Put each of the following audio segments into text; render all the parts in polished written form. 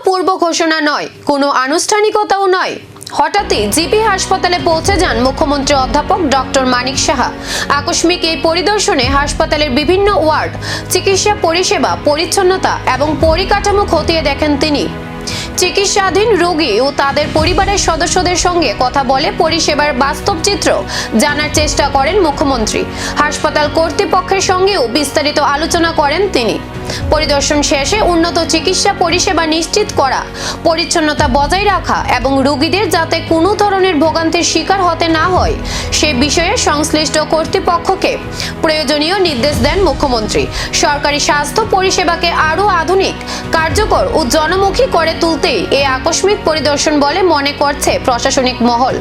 পূর্ব ঘোষণা নয়, কোনো আনুষ্ঠানিকতাও নয়। হঠাৎই জিবি হাসপাতালে পৌঁছে যান মুখ্যমন্ত্রী অধ্যাপক ডক্টর মানিক সাহা। আকস্মিক এই পরিদর্শনে হাসপাতালের বিভিন্ন ওয়ার্ড, চিকিৎসা পরিষেবা, পরিচ্ছন্নতা এবং পরিকাঠামো খতিয়ে দেখেন তিনি। চিকিৎসাধীন রোগী ও তাদের পরিবারের সদস্যদের সঙ্গে কথা বলে পরিষেবার বাস্তব চিত্র জানার চেষ্টা করেন মুখ্যমন্ত্রী। হাসপাতাল কর্তৃপক্ষের সঙ্গেও বিস্তারিত আলোচনা করেন তিনি। পরিদর্শন শেষে উন্নত চিকিৎসা পরিষেবা নিশ্চিত করা, পরিচ্ছন্নতা বজায় রাখা এবং রোগীদের যাতে কোনো ধরনের ভোগান্তির শিকার হতে না হয় সে বিষয়ে সংশ্লিষ্ট কর্তৃপক্ষকে প্রয়োজনীয় নির্দেশ দেন মুখ্যমন্ত্রী। সরকারি স্বাস্থ্য পরিষেবাকে আরও আধুনিক, কার্যকর ও জনমুখী করে তুলতেই এই আকস্মিক পরিদর্শন বলে মনে করছে প্রশাসনিক মহল।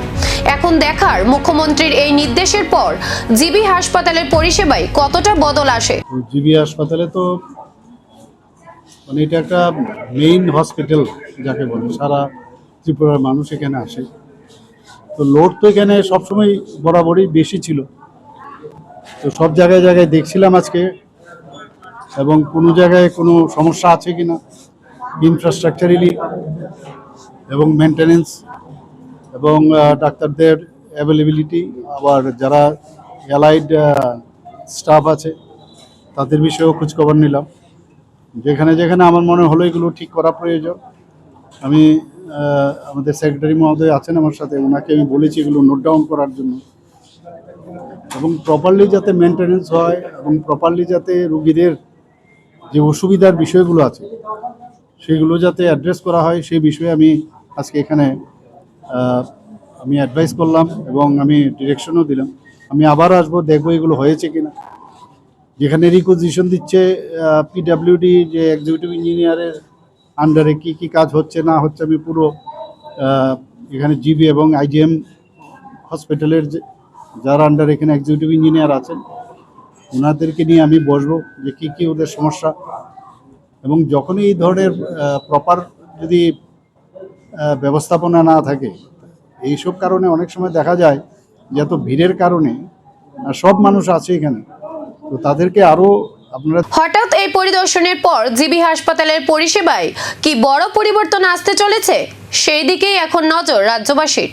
এখন দেখার মুখ্যমন্ত্রীর এই নির্দেশের পর জিবি হাসপাতালের পরিষেবায় কতটা বদল আসে। জিবি হাসপাতালে তো মানে এটা একটা মেইন হসপিটাল যাকে বলে, সারা ত্রিপুরার মানুষ এখানে আসে। তো লোড তো এখানে সবসময় বরাবরই বেশি ছিল। তো সব জায়গায় জায়গায় দেখছিলাম আজকে, এবং কোনো জায়গায় কোনো সমস্যা আছে কিনা ইনফ্রাস্ট্রাকচারালি এবং মেনটেনেন্স এবং ডাক্তারদের অ্যাভেলেবিলিটি, আবার যারা অ্যালাইড স্টাফ আছে তাদের বিষয়েও খোঁজখবর নিলাম। যেখানে যেখানে আমার মনে হলো এগুলো ঠিক করা প্রয়োজন, আমি আমাদের সেক্রেটারি মহোদয় আছেন আমার সাথে, ওনাকে আমি বলেছি এগুলো নোট ডাউন করার জন্য, এবং প্রপারলি যাতে মেনটেনেন্স হয় এবং প্রপারলি যাতে রুগীদের যে অসুবিধার বিষয়গুলো আছে সেগুলো যাতে অ্যাড্রেস করা হয় সেই বিষয়ে আমি আজকে এখানে আমি অ্যাডভাইস করলাম এবং আমি ডিরেকশনও দিলাম। আমি আবার আসবো, দেখবো এগুলো হয়েছে কিনা। যেখানে রিকোজিশন দিচ্ছে পিডাব্লিউডি, যে এক্সিকিউটিভ ইঞ্জিনিয়ারের আন্ডারে কি কি কাজ হচ্ছে না হচ্ছে, আমি পুরো এখানে জিবি এবং আইজিএম হসপিটালের যারা আন্ডারে এখানে এক্সিকিউটিভ ইঞ্জিনিয়ার আছেন ওনাদেরকে নিয়ে আমি বসবো যে কী কী ওদের সমস্যা, এবং যখনই এই ধরনের প্রপার যদি ব্যবস্থাপনা না থাকে, এইসব কারণে অনেক সময় দেখা যায় যে এত ভিড়ের কারণে সব মানুষ আছে এখানে, তো তাদেরকে আরো আপনারা। হঠাৎ এই পরিদর্শনের পর জিবি হাসপাতালের পরিষেবায় কি বড় পরিবর্তন আসতে চলেছে, সেই দিকেই এখন নজর রাজ্যবাসীর।